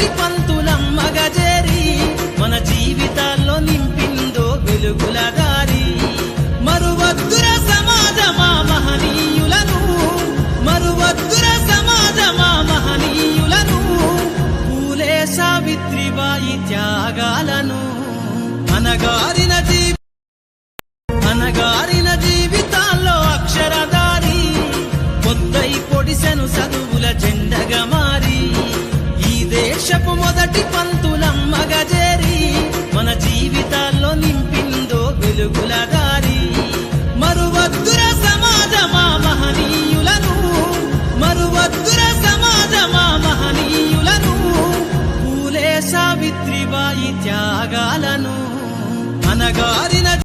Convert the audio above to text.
కోటి పంతులమ్మగా చేరి మన జీవితాల్లో నింపిందో వెలుగుల దారి. మరువద్దుర సమాజమా మహనీయులను, మరువద్దుర సమాజమా మహనీయులను, పూలే సావిత్రిబాయి త్యాగాలను. అనగారిన